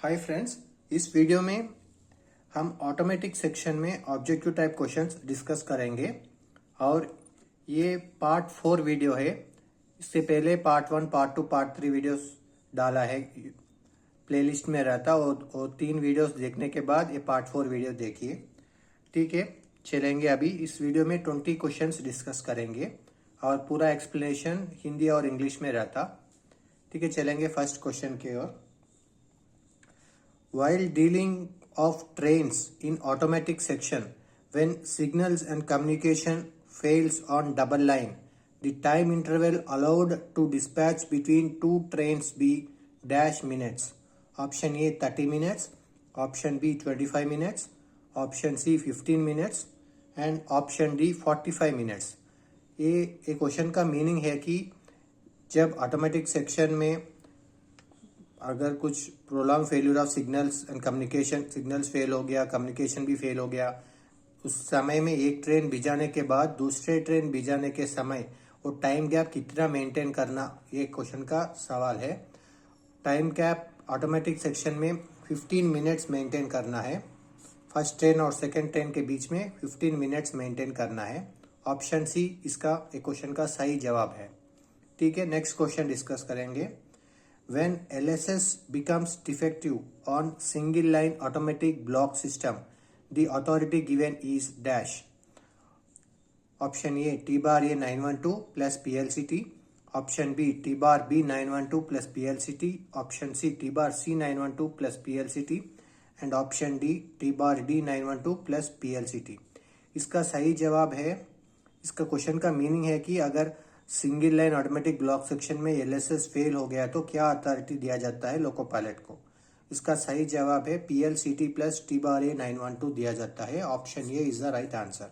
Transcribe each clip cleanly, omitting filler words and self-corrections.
Hi friends, इस video में हम ऑटोमेटिक सेक्शन में ऑब्जेक्टिव टाइप क्वेश्चंस डिस्कस करेंगे और ये पार्ट 4 वीडियो है। इससे पहले पार्ट 1, पार्ट 2, पार्ट 3 वीडियोस डाला है, प्लेलिस्ट में रहता और 3 वीडियोस देखने के बाद ये पार्ट 4 वीडियो देखिए। ठीक है, चलेंगे। अभी इस वीडियो में 20 क्वेश्चंस डिस्कस करेंगे और पूरा एक्सप्लेनेशन हिंदी और इंग्लिश में रहता। ठीक है, चलेंगे फर्स्ट क्वेश्चन की ओर। While dealing of trains in automatic section, when signals and communication fails on double line, the time interval allowed to dispatch between two trains be dash minutes. Option A 30 minutes, option B 25 minutes, option C 15 minutes and option D 45 minutes. ये question का meaning है कि जब automatic section में अगर कुछ prolong failure of signals and communication, signals fail हो गया, कम्युनिकेशन भी फेल हो गया, उस समय में एक ट्रेन भिजाने के बाद दूसरे ट्रेन भिजाने के समय वो टाइम गैप कितना मेंटेन करना, ये क्वेश्चन का सवाल है। टाइम गैप ऑटोमेटिक सेक्शन में 15 मिनट्स मेंटेन करना है। फर्स्ट ट्रेन और सेकेंड ट्रेन के बीच में 15 मिनट्स मेंटेन करना है। ऑप्शन सी इसका एक क्वेश्चन का सही जवाब है। ठीक है, नेक्स्ट क्वेश्चन डिस्कस करेंगे। When LSS becomes defective on single line automatic block system, the authority given is dash. Option A T bar A 912 plus PLCT. Option B T bar B 912 plus PLCT. Option C T bar C 912 plus PLCT. And option D T bar D 912 plus PLCT. इसका सही जवाब है, इसका question का meaning है कि अगर single line automatic block section में एलएसएस फेल हो गया तो क्या अथॉरिटी दिया जाता है लोको पायलट को। इसका सही जवाब है PLCT plus T bar A 912 दिया जाता है। Option A is the right answer.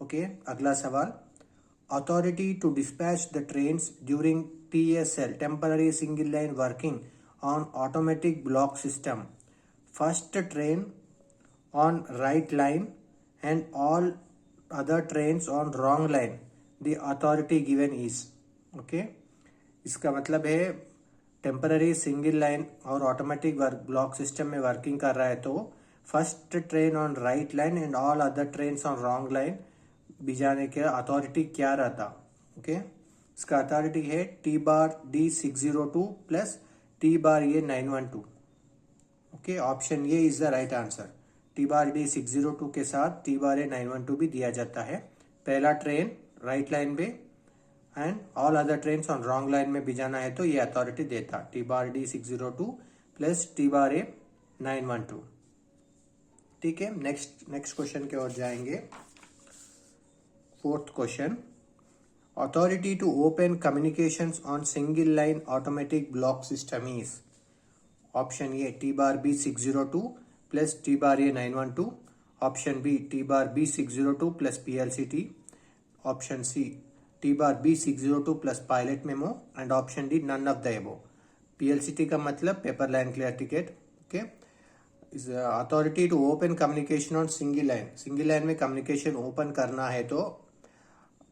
Okay, अगला सवाल। Authority to dispatch the trains during TSL temporary single line working on automatic block system. First train on right line and all other trains on wrong line, The authority given is. Okay, इसका मतलब है temporary single line और automatic block system में working कर रहा है तो first train on right line and all other train on wrong line भिजाने के अथॉरिटी क्या रहता। ओके, इसका अथॉरिटी है T bar D 602 plus T bar A 912। Okay, option A is the right answer. T bar D 602 के साथ T bar A 912 भी दिया जाता है। पहला ट्रेन राइट लाइन पे and all other train on wrong line में भिजाना है तो ये अथॉरिटी देता T bar D 602 plus T bar A 912। ठीक है, नेक्स्ट क्वेश्चन की ओर जाएंगे। Fourth question. Authority to open communications on single line automatic block system is. Option A T bar B 602 plus T bar A 912। Option B T bar B 602 plus PLCT। Option C T bar B 602 plus pilot memo and option D none of the above. PLCT का मतलब paper line clear ticket. Okay, authority to open communication on single line, single line में communication open करना है तो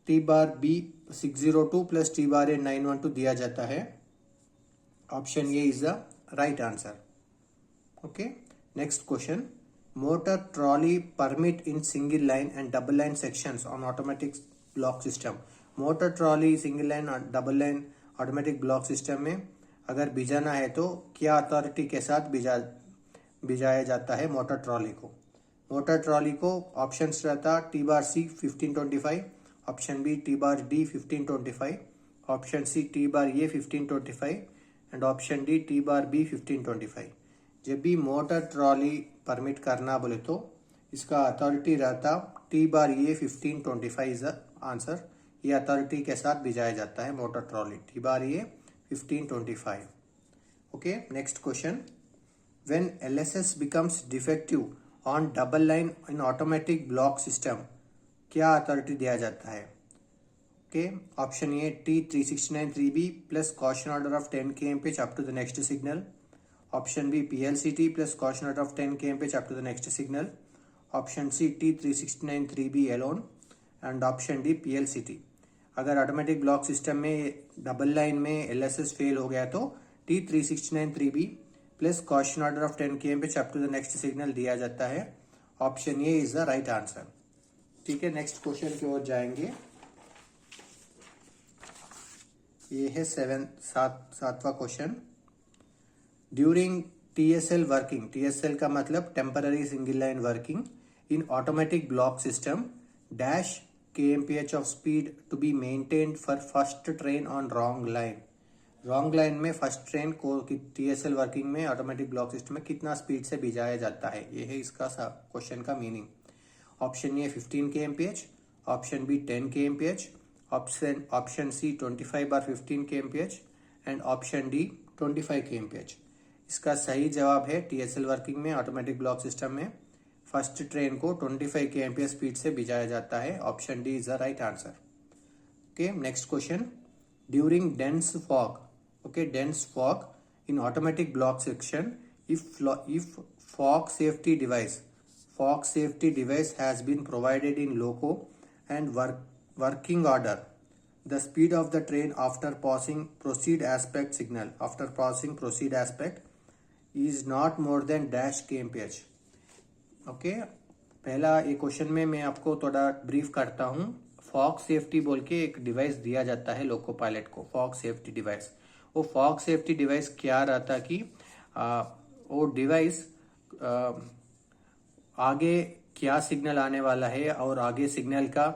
T bar B 602 plus T bar A 912 दिया जाता है। Option A is the right answer. Okay, next question. Motor trolley permit in single line and double line sections on automatic block system. Motor trolley single line और double line automatic block system में अगर भिजाना है तो क्या authority के साथ भिजाया जाता है मोटर ट्रॉली को। मोटर ट्रॉली को ऑप्शंस रहता T bar C 1525, option B T bar D 1525, option C T bar A 1525 and option D T bar B 1525। जब भी मोटर ट्रॉली परमिट करना बोले तो इसका अथॉरिटी रहता T bar A 1525 is the answer. ये अथॉरिटी के साथ भिजाया जाता है motor trolley T bar A 1525। Okay, next question. When LSS becomes defective on double line in automatic block system, क्या अथॉरिटी दिया जाता है। Okay, option A T 369 3B plus caution order of 10 kmph up to the next signal. Option B PLCT plus caution order of 10 kmph up to the next signal. Option C T 369 3B alone and option D PLCT। अगर automatic block system में double line में LSS fail हो गया तो T 369 3B plus caution order of 10 kmph up to the next signal दिया जाता है। Option A is the right answer. ठीक है, नेक्स्ट क्वेश्चन की ओर जाएंगे। ये है सातवां question. During TSL working, TSL का मतलब temporary single line working in automatic block system dash kmph of speed to be maintained for first train on wrong line. Wrong line में फर्स्ट ट्रेन को TSL वर्किंग में automatic block system में कितना speed से भिजाया जाता है, ये है इसका क्वेश्चन का meaning. Option A 15 kmph, option B 10 kmph, option C 25/15 kmph and option D 25 kmph। इसका सही जवाब है TSL वर्किंग में ऑटोमेटिक ब्लॉक सिस्टम में फर्स्ट ट्रेन को 25 kmph स्पीड से भिजाया जाता है। Option D is the right answer. Okay, next question. During dense fog, okay, dense fog in automatic block section if fog safety device has been provided in loco and working order, the speed of the train after passing proceed aspect is not more than dash kmph। Okay, पहला एक question में मैं आपको थोड़ा brief करता हूँ। Fog safety बोल के एक डिवाइस दिया जाता है लोको पायलट को, फॉग सेफ्टी डिवाइस। वो फॉग सेफ्टी डिवाइस क्या रहता कि वो डिवाइस आगे क्या सिग्नल आने वाला है और आगे सिग्नल का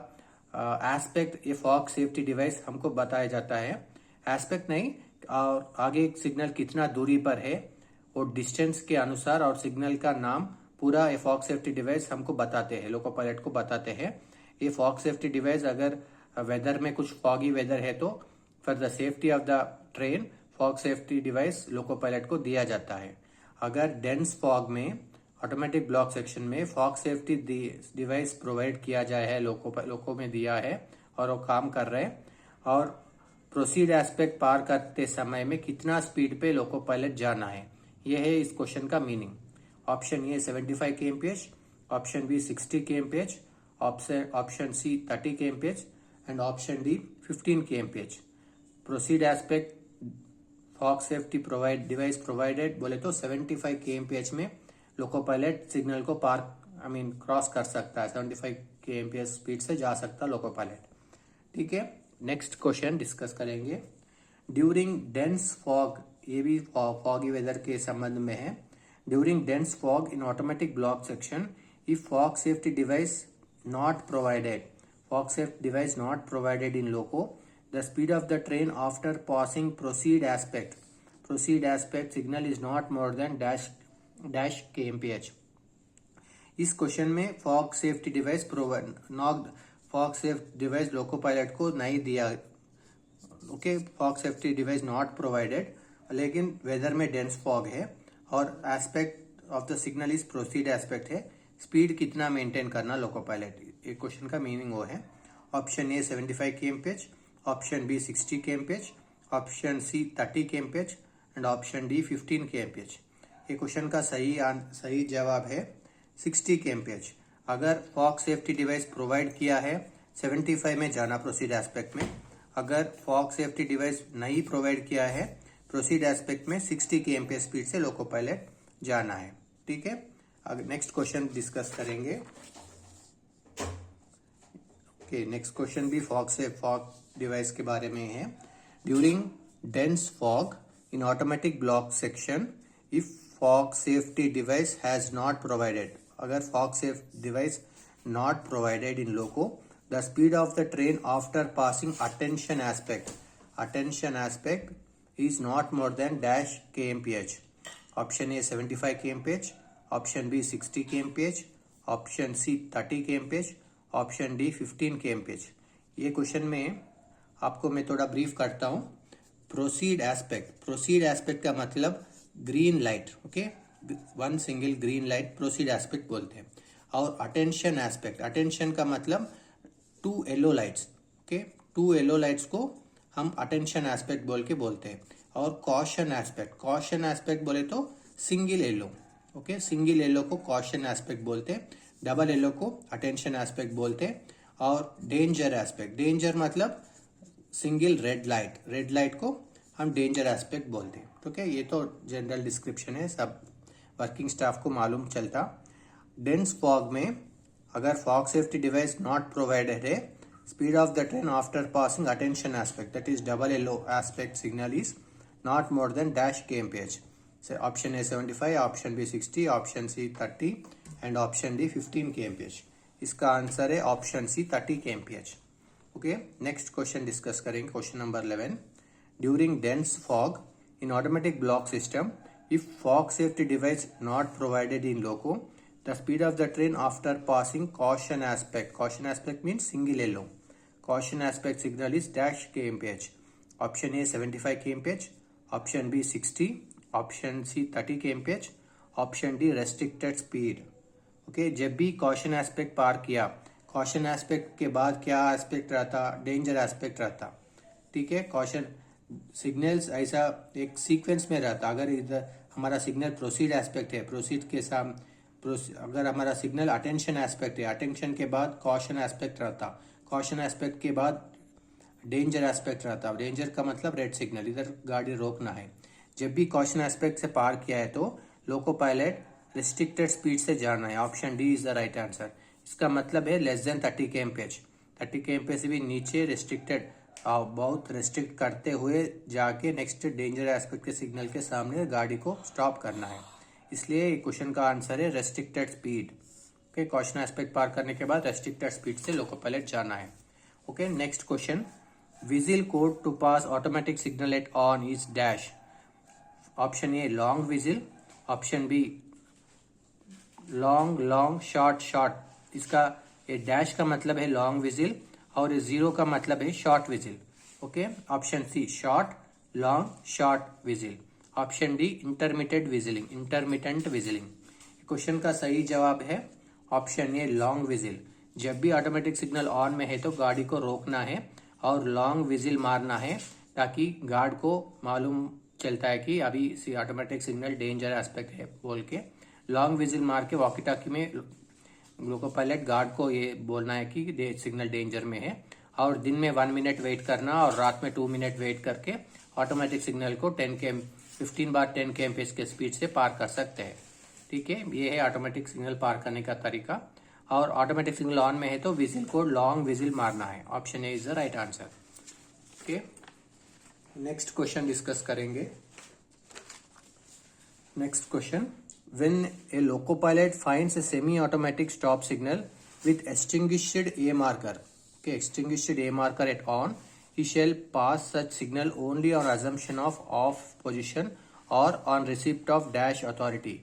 एस्पेक्ट, ये फॉग सेफ्टी डिवाइस हमको बताया जाता है। एस्पेक्ट नहीं, और आगे सिग्नल कितना दूरी पर है वो डिस्टेंस के अनुसार और सिग्नल का नाम पूरा ये फॉग सेफ्टी डिवाइस हमको बताते हैं, लोको पायलट को बताते हैं। ये फॉग सेफ्टी डिवाइस अगर वेदर में कुछ फॉगी वेदर है तो for the safety of the train fog safety device loco pilot को दिया जाता है। अगर डेंस फॉग में ऑटोमेटिक ब्लॉक सेक्शन में फॉग सेफ्टी डिवाइस प्रोवाइड किया जाए है, लोको में दिया है और वो काम कर रहे हैं, और प्रोसीड एस्पेक्ट पार करते समय में कितना स्पीड पे लोको पायलट जाना है, यह है इस क्वेश्चन का meaning. Option A 75 kmph, option B 60 kmph, option C 30 kmph and option D 15 kmph। Proceed aspect fog safety device provided बोले तो 75 kmph में लोको पायलट सिग्नल को क्रॉस कर सकता है, 75 kmph स्पीड से जा सकता लोको पायलट। ठीक है, नेक्स्ट क्वेश्चन डिस्कस करेंगे। ड्यूरिंग डेंस फॉग, ये भी फॉगी वेदर के संबंध में है। During dense fog in automatic block section if fog safety device not provided in loco, the speed of the train after passing proceed aspect signal is not more than dash kmph। इस question में fog safety device loco pilot को नहीं दिया। Okay, fog safety device not provided, लेकिन weather में dense fog है और aspect of the signal is proceed aspect है। स्पीड कितना मेंटेन करना लोको पायलट, ये क्वेश्चन का मीनिंग वो है। Option A 75 kmph, option B 60 kmph, option C 30 kmph and option D 15 kmph। ये क्वेश्चन का सही जवाब है 60 kmph। अगर फॉग सेफ्टी डिवाइस प्रोवाइड किया है 75 में जाना प्रोसीड एस्पेक्ट में, अगर फॉग सेफ्टी डिवाइस नहीं प्रोवाइड किया है प्रोसीड एस्पेक्ट में 60 kmph स्पीड से लोको पायलट जाना है। ठीक है, अब नेक्स्ट क्वेश्चन डिस्कस करेंगे। ओके, नेक्स्ट क्वेश्चन भी फॉग डिवाइस के बारे में है। During dense fog in automatic block section if fog safety device has not provided, अगर fog safety device not provided in loco, the speed of the train after passing attention aspect is not more than dash kmph। Option A 75 kmph, option B 60 kmph, option C 30 kmph, option D 15 kmph। ये question में आपको मैं थोड़ा brief करता हूँ। Proceed aspect का मतलब green light, okay, one single green light proceed aspect बोलते हैं। और अटेंशन का मतलब 2 yellow lights, okay, 2 yellow lights को हम अटेंशन एस्पेक्ट बोल के बोलते हैं। और कॉशन एस्पेक्ट बोले तो single yellow, okay, single yellow को कॉशन एस्पेक्ट बोलते हैं, डबल येलो को अटेंशन एस्पेक्ट बोलते हैं। और डेंजर मतलब सिंगल रेड लाइट को हम डेंजर एस्पेक्ट बोलते हैं। तो क्या ये तो जनरल डिस्क्रिप्शन है, सब वर्किंग स्टाफ को मालूम चलता। डेंस फॉग में अगर fog safety device not provided है, speed of the train after passing attention aspect that is double yellow aspect signal is not more than dash kmph। Option A 75, option B 60, option C 30 and option D 15 kmph। इसका answer है option C 30 kmph। Okay, next question discuss करेंगे, question number 11। During dense fog in automatic block system, if fog safety device not provided in loco, the speed of the train after passing caution aspect means single yellow, caution aspect signal is dash kmph। option A 75 kmph, option B 60, option C 30 kmph, option D restricted speed। Okay, जब भी caution aspect पार किया, caution aspect के बाद क्या aspect रहता, danger aspect रहता। ठीक है, कॉशन सिग्नल्स ऐसा एक सीक्वेंस में रहता। अगर इधर हमारा सिग्नल प्रोसीड एस्पेक्ट है, प्रोसीड के साथ अगर हमारा सिग्नल अटेंशन एस्पेक्ट है, अटेंशन के बाद कॉशन एस्पेक्ट रहता, कॉशन एस्पेक्ट के बाद डेंजर एस्पेक्ट रहता। डेंजर का मतलब रेड सिग्नल, इधर गाड़ी रोकना है। जब भी कॉशन एस्पेक्ट से पार किया है तो लोको पायलट रिस्ट्रिक्टेड स्पीड से जाना है। Option D is the right answer. इसका मतलब है लेस देन 30 kmph। 30 kmph से भी नीचे रिस्ट्रिक्टेड, बहुत रिस्ट्रिक्ट करते हुए जाके नेक्स्ट डेंजर एस्पेक्ट के सिग्नल के सामने गाड़ी को स्टॉप करना है। इसलिए क्वेश्चन का आंसर है restricted speed. Okay, caution aspect पार करने के बाद रेस्ट्रिक्टेड स्पीड से लोको पायलट जाना है। Okay, next question. Whistle code to pass automatic signal at on is dash. Option A long whistle, option B long long short short. इसका ये dash का मतलब है लॉन्ग विजिल और जीरो का मतलब है short vigil. Okay, option C short long short vigil, option D intermittent vigiling, intermittent vigiling. Question का सही जवाब है ऑप्शन ए लॉन्ग विजिल। जब भी ऑटोमेटिक सिग्नल ऑन में है तो गाड़ी को रोकना है और लॉन्ग विजिल मारना है, ताकि गार्ड को मालूम चलता है कि अभी ऑटोमेटिक सिग्नल डेंजर एस्पेक्ट है बोल के लॉन्ग विजिल मार के वॉकी टॉकी में लोको पायलट गार्ड को ये बोलना है कि सिग्नल डेंजर में है। और दिन में 1 मिनट वेट करना और रात में 2 मिनट वेट करके ऑटोमेटिक सिग्नल को 15 बार 10 kmph के स्पीड से पार कर सकते हैं। ठीक है, ये है ऑटोमेटिक सिग्नल पार करने का तरीका। और ऑटोमेटिक सिग्नल ऑन में है तो विजिल को लॉन्ग विजिल मारना है। Option A is the right answer. Okay, next question discuss करेंगे। Next question. When a loco pilot finds a semi-automatic stop signal with extinguished A marker, okay, extinguished A marker at on, he shall pass such signal only on assumption of off position or on receipt of dash authority.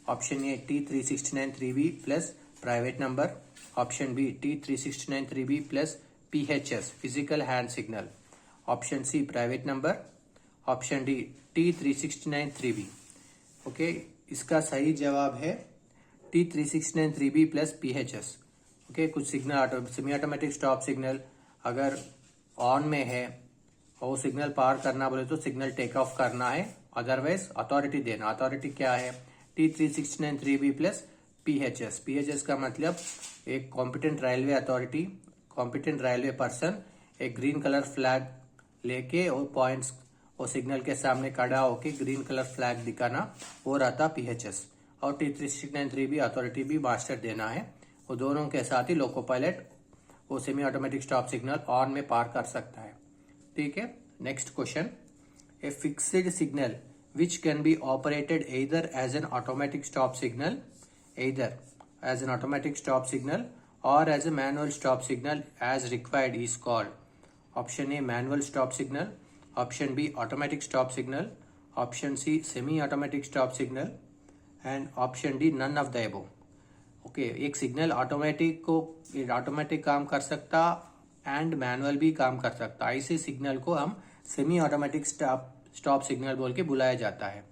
Option A T369 3B plus private number. Option B T369 3B plus PHS physical hand signal. Option C private number. Option D T369 3B. Okay, इसका सही जवाब है T369 3B plus PHS। Okay, कुछ signal semi automatic stop signal अगर on में है और वो सिग्नल पार करना बोले तो सिग्नल टेक ऑफ करना है, अदरवाइज अथॉरिटी देना। अथॉरिटी क्या है T369 3B plus PHS। PHS का मतलब एक competent railway authority, competent railway person एक ग्रीन कलर फ्लैग लेके और पॉइंट्स और सिग्नल के सामने खड़ा होके ग्रीन कलर फ्लैग दिखाना, वो रहता PHS। और T369 3B अथॉरिटी भी मास्टर देना है। वो दोनों के साथ ही लोको पायलट वो semi automatic stop signal on में पार कर सकता है। ठीक है, next question. A fixed signal which can be operated either as an automatic stop signal, either as an automatic stop signal or as a manual stop signal as required is called. Option A manual stop signal, option B automatic stop signal, option C semi automatic stop signal and option D none of the above. Okay, एक signal automatic काम कर सकता and manual भी काम कर सकता। ऐसे signal को हम सेमी ऑटोमेटिक स्टॉप सिग्नल बोल के बुलाया जाता है।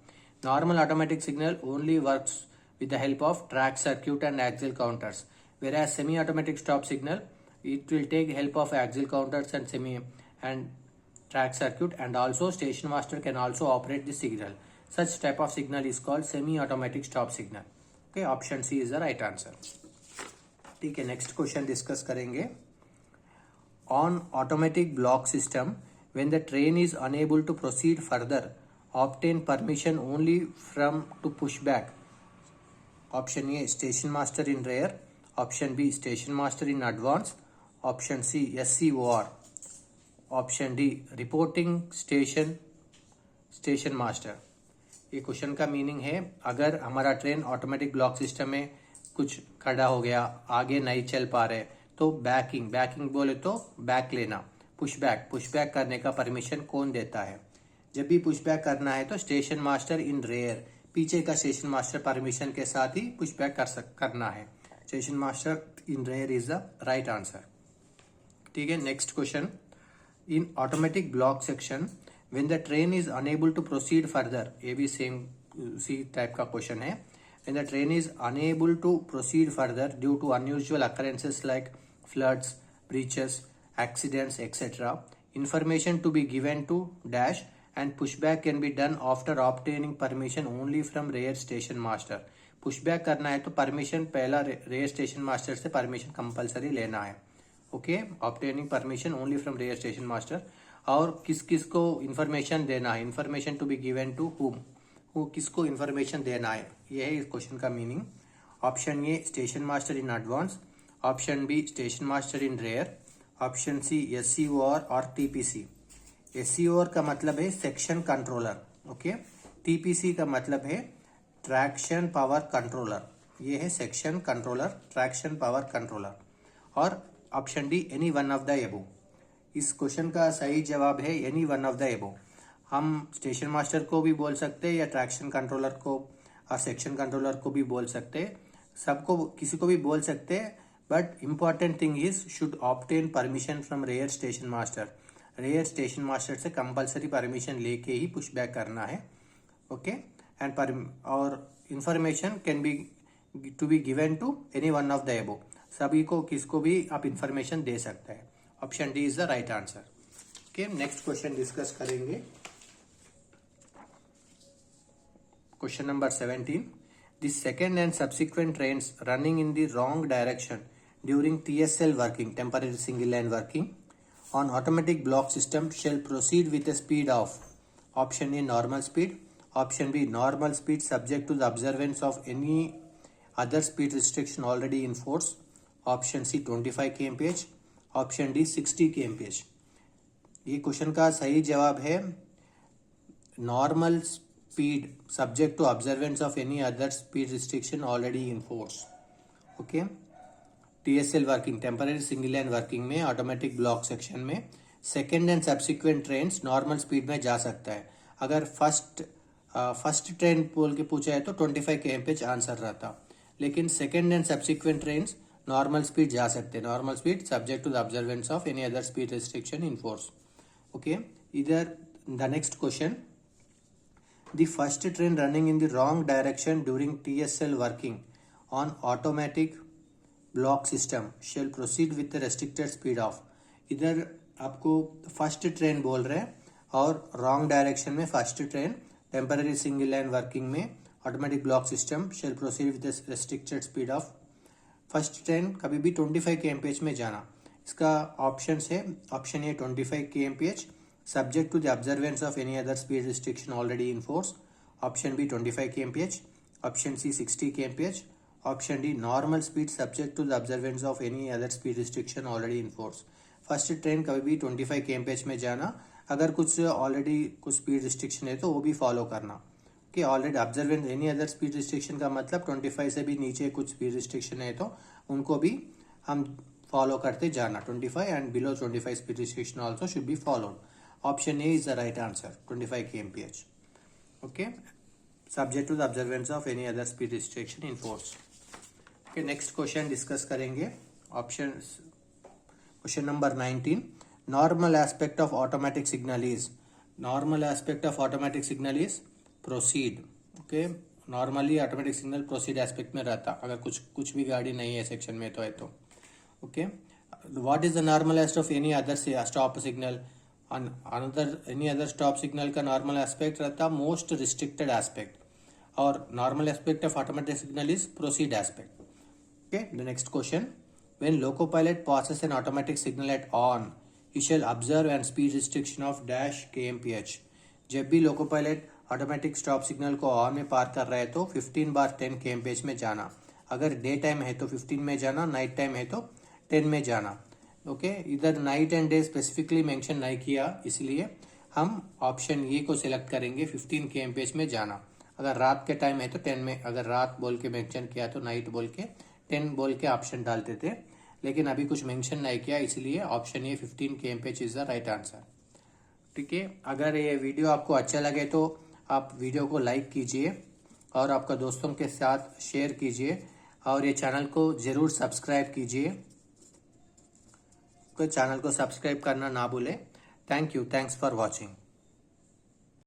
Normal automatic signal only works with the help of track circuit and axle counters, whereas semi automatic stop signal it will take help of axial counters and track circuit, and also station master can also operate the signal. Such type of signal is called semi automatic stop signal. Okay, option C is the right answer. ठीक है, next question discuss करेंगे। On automatic block system when the train is unable to proceed further, obtain permission only from to push back. Option A, station master in rear. Option B, station master in advance. Option C, SCOR. Option D, reporting station master. ये question का meaning है, अगर हमारा train automatic block system में कुछ खड़ा हो गया, आगे नहीं चल पा रहे, तो बैकिंग बोले तो बैक लेना, पुश बैक करने का परमिशन कौन देता है? जब भी पुश बैक करना है तो स्टेशन मास्टर इन रेयर, पीछे का स्टेशन मास्टर परमिशन के साथ ही पुश बैक करना है. Station master in rear is the right answer. ठीक है, next question. In automatic block section when the train is unable to proceed further, ये भी सेम सी टाइप का क्वेश्चन है. when the train is unable to proceed further due to unusual occurrences like floods, breaches, accidents, etc., information to be given to dash and pushback can be done after obtaining permission only from rear station master. Pushback करना है तो permission पहला rear station master से permission compulsory लेना है. Okay, obtaining permission only from rear station master. और किस को इन्फॉर्मेशन देना है, information to be given to whom, किसको इन्फॉर्मेशन देना है, यह है इस क्वेश्चन का meaning. Option A, station master in advance. Option B, station master in rear. Option C, SCOR और TPC. SCOR का मतलब है सेक्शन कंट्रोलर. ओके, TPC का मतलब है ट्रैक्शन पावर कंट्रोलर. ये है section controller, traction power controller. और option D, any one of the above. इस क्वेश्चन का सही जवाब है एनी वन ऑफ द एबो. हम स्टेशन मास्टर को भी बोल सकते हैं या ट्रैक्शन कंट्रोलर को और सेक्शन कंट्रोलर को भी बोल सकते हैं, सबको किसी को भी बोल सकते हैं. But important thing is should obtain permission from rear station master. Rear station master से कंपलसरी परमिशन लेके ही पुश बैक करना है. ओके, एंड और information can be to be given to any one of the above. सभी को किसको भी आप इंफॉर्मेशन दे सकते हैं. Option D is the right answer. Okay, next question discuss करेंगे. Question number 17. The second and subsequent trains running in the wrong direction during TSL working, temporary single line working, on automatic block system shall proceed with a speed of. Option A, normal speed. Option B, normal speed subject to the observance of any other speed restriction already in force. Option C, 25 kmph. Option D, 60 kmph. ये question का सही जवाब है normal speed subject to observance of any other speed restriction already in force. Okay, TSL working, temporary single line working में automatic block section में second and subsequent trains normal speed में जा सकता है. अगर फर्स्ट ट्रेन बोल के पूछा है तो 25 kmph आंसर रहता, लेकिन second and subsequent trains normal speed जा सकते हैं. Normal speed subject to the observance of any other speed restriction in force. Okay, इधर the next question. The first train running in the wrong direction during TSL working on automatic block system shall proceed with restricted speed of. इधर आपको first train बोल रहे हैं और wrong direction में first train temporary single line working में automatic block system shall proceed with restricted speed of. First train कभी भी 25 kmph में जाना. इसका ऑप्शन है option A, 25 kmph subject to the observance of any other speed restriction already in force. Option B, 25 kmph. Option C, 60 kmph. Option D, normal speed subject to the observance of any other speed restriction already in force. First train कभी भी 25 kmph में जाना. अगर कुछ already कुछ speed restriction है तो वो भी फॉलो करना कि already observance any other speed restriction का मतलब 25 से भी नीचे कुछ स्पीड रिस्ट्रिक्शन है तो उनको भी हम फॉलो करते जाना. 25 and below 25 speed restriction also should be followed. Option A is the right answer, 25 kmph. Okay, subject to the observance of any other speed restriction in force. Okay, next question discuss करेंगे. Question number 19. Normal aspect of automatic signal is. Normal aspect of automatic signal is proceed. Okay, normally automatic signal proceed aspect में रहता अगर कुछ भी गाड़ी नहीं है section में तो है तो. Okay, what is the normal aspect of any other stop signal. Any other stop signal का नॉर्मल एस्पेक्ट रहता मोस्ट रिस्ट्रिक्टेड एस्पेक्ट और normal aspect of automatic signal is proceed aspect. Okay, the next question. When loco pilot passes an automatic signal at on, he shall observe and speed restriction of dash kmph। जब भी loco pilot automatic stop signal को on में पार कर रहा है तो 15 बार 10 kmph में जाना। अगर डे टाइम है तो 15 में जाना, नाइट टाइम है तो 10 में जाना। ओके, इधर night and day specifically mention नहीं किया, इसलिए हम ऑप्शन ए को सिलेक्ट करेंगे, 15 kmph में जाना। अगर रात के टाइम है तो 10 में, अगर रात बोल के मेंशन किया तो नाइट बोल के 10 बोल के ऑप्शन डालते थे, लेकिन अभी कुछ मेंशन नहीं किया, इसलिए option A 15 kmph is the right answer. ठीक है, अगर ये वीडियो आपको अच्छा लगे तो आप वीडियो को लाइक कीजिए और आपका दोस्तों के साथ शेयर कीजिए और ये चैनल को ज़रूर सब्सक्राइब कीजिए। चैनल को सब्सक्राइब करना ना भूलें। Thank you, thanks for watching.